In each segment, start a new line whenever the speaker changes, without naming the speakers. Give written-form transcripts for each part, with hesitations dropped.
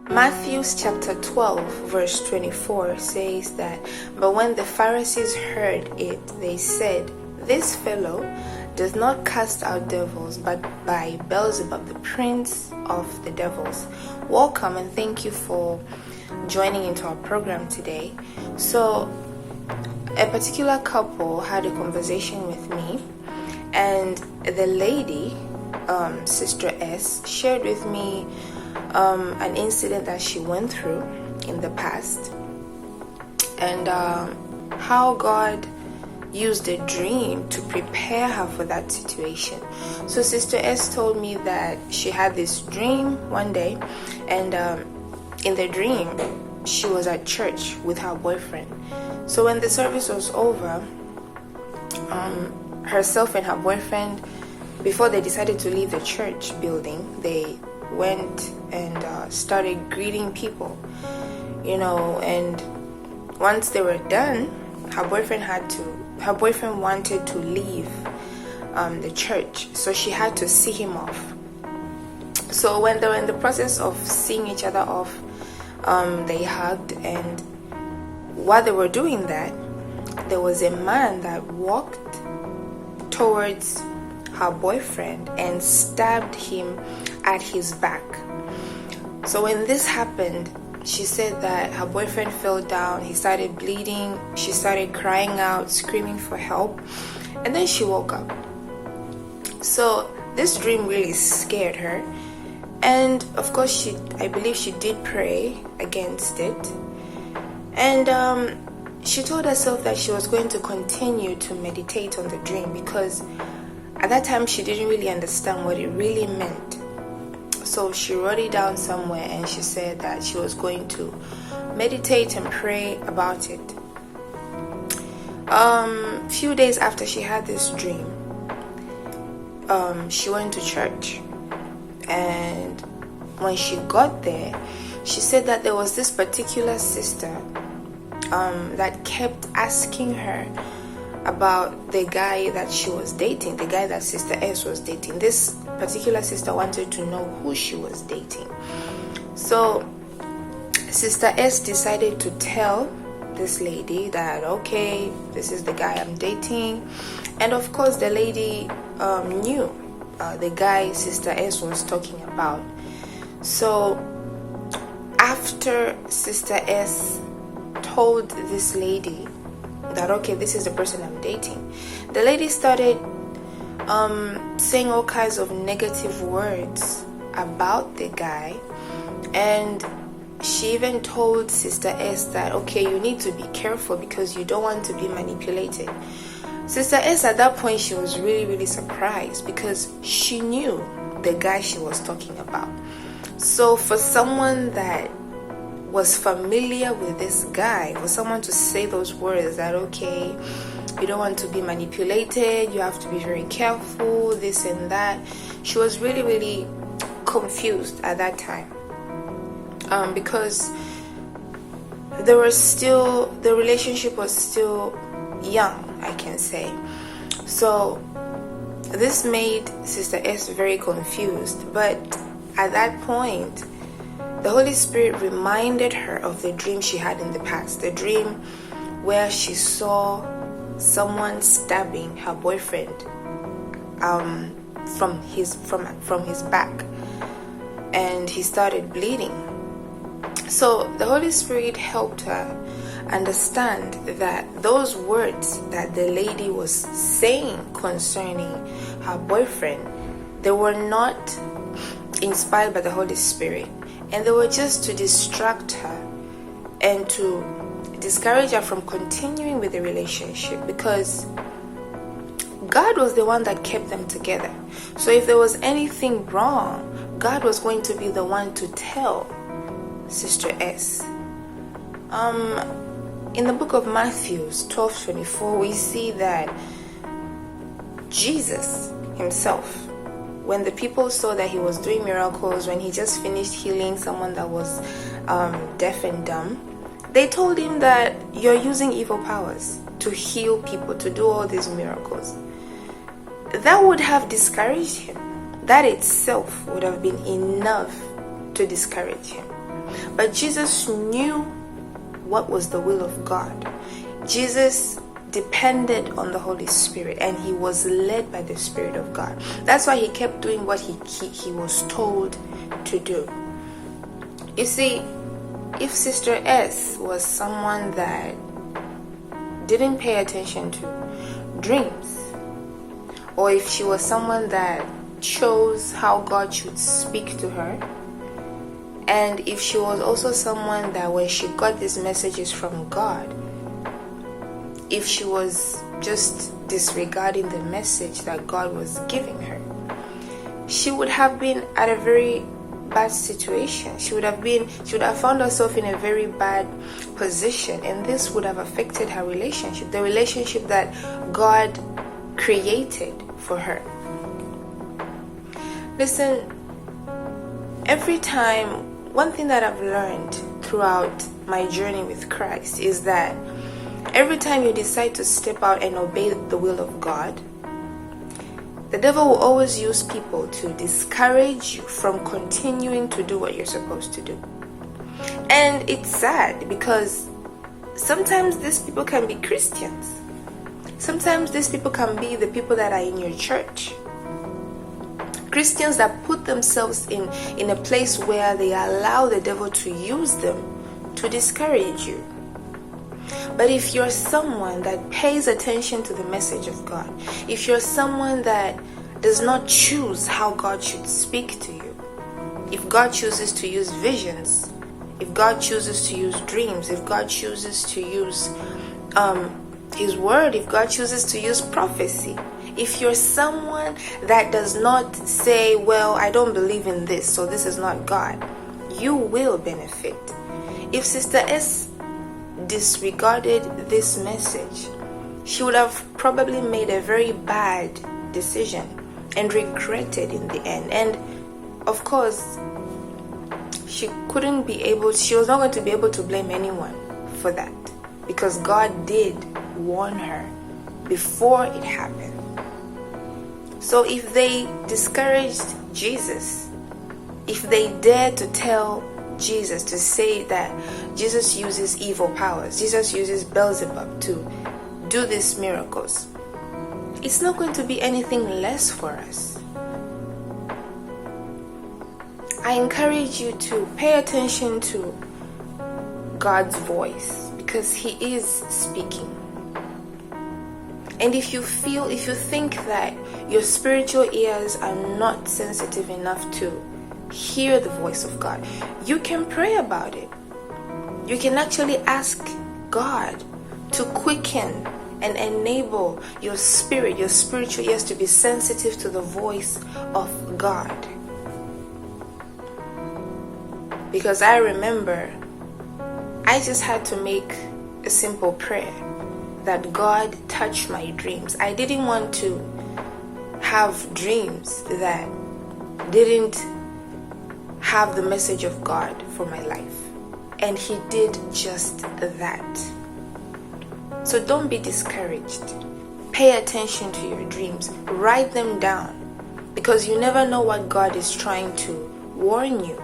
Matthew chapter 12 verse 24 says that, "But when the Pharisees heard it, they said, 'This fellow does not cast out devils, but by Beelzebub, the prince of the devils.'" Welcome and thank you for joining into our program today. So a particular couple had a conversation with me, and the lady, Sister S, shared with me an incident that she went through in the past, and how God used a dream to prepare her for that situation. So Sister S told me that she had this dream one day, and in the dream she was at church with her boyfriend. So when the service was over, herself and her boyfriend, before they decided to leave the church building, they went and started greeting people, and once they were done, her boyfriend wanted to leave the church, so she had to see him off. So when they were in the process of seeing each other off, they hugged, and while they were doing that, there was a man that walked towards her boyfriend and stabbed him at his back. So when this happened, she said that her boyfriend fell down, he started bleeding, she started crying out, screaming for help, and then she woke up. So this dream really scared her, and of course I believe she did pray against it, and she told herself that she was going to continue to meditate on the dream, because at that time she didn't really understand what it really meant. So she wrote it down somewhere, and she said that she was going to meditate and pray about it. Few days after she had this dream, she went to church, and when she got there, she said that there was this particular sister that kept asking her about the guy that she was dating, the guy that Sister S was dating. This particular sister wanted to know who she was dating. So Sister S decided to tell this lady that, okay, this is the guy I'm dating. And of course the lady knew the guy Sister S was talking about. So after Sister S told this lady that, okay, this is the person I'm dating, the lady started saying all kinds of negative words about the guy, and she even told Sister S that, okay, you need to be careful because you don't want to be manipulated. Sister S, at that point, she was really, really surprised because she knew the guy she was talking about. So for someone that was familiar with this guy, for someone to say those words that, okay, you don't want to be manipulated, you have to be very careful, this and that, she was really, really confused at that time, because the relationship was still young, I can say. So this made Sister S very confused, but at that point the Holy Spirit reminded her of the dream she had in the past, the dream where she saw someone stabbing her boyfriend from his back, and he started bleeding. So the Holy Spirit helped her understand that those words that the lady was saying concerning her boyfriend, they were not inspired by the Holy Spirit, and they were just to distract her and to discourage her from continuing with the relationship, because God was the one that kept them together. So if there was anything wrong, God was going to be the one to tell Sister S. In the book of Matthew 12:24, we see that Jesus himself, when the people saw that he was doing miracles, when he just finished healing someone that was deaf and dumb, they told him that you're using evil powers to heal people, to do all these miracles. That would have discouraged him. That itself would have been enough to discourage him. But Jesus knew what was the will of God. Jesus depended on the Holy Spirit, and he was led by the Spirit of God. That's why he kept doing what he was told to do. You see, if Sister S was someone that didn't pay attention to dreams, or if she was someone that chose how God should speak to her, and if she was also someone that when she got these messages from God, if she was just disregarding the message that God was giving her, she would have been at a very bad situation. She would have found herself in a very bad position, and this would have affected her relationship, the relationship that God created for her. Listen, every time, one thing that I've learned throughout my journey with Christ is that every time you decide to step out and obey the will of God, the devil will always use people to discourage you from continuing to do what you're supposed to do. And it's sad because sometimes these people can be Christians. Sometimes these people can be the people that are in your church. Christians that put themselves in a place where they allow the devil to use them to discourage you. But if you're someone that pays attention to the message of God, if you're someone that does not choose how God should speak to you, if God chooses to use visions, if God chooses to use dreams, if God chooses to use His word, if God chooses to use prophecy, if you're someone that does not say, well, I don't believe in this, so this is not God, you will benefit. If Sister S disregarded this message, she would have probably made a very bad decision and regretted in the end. And of course, she was not going to be able to blame anyone for that, because God did warn her before it happened. So if they discouraged Jesus, if they dared to tell Jesus, to say that Jesus uses evil powers, Jesus uses Beelzebub to do these miracles, it's not going to be anything less for us. I encourage you to pay attention to God's voice, because He is speaking. And if you think that your spiritual ears are not sensitive enough to hear the voice of God, you can pray about it. You can actually ask God to quicken and enable your spirit, your spiritual ears to be sensitive to the voice of God. Because I remember I just had to make a simple prayer that God touch my dreams. I didn't want to have dreams that didn't have the message of God for my life. And He did just that. So don't be discouraged. Pay attention to your dreams. Write them down, because you never know what God is trying to warn you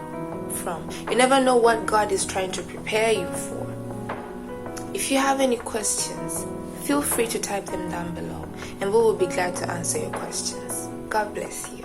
from. You never know what God is trying to prepare you for. If you have any questions, feel free to type them down below, and we will be glad to answer your questions. God bless you.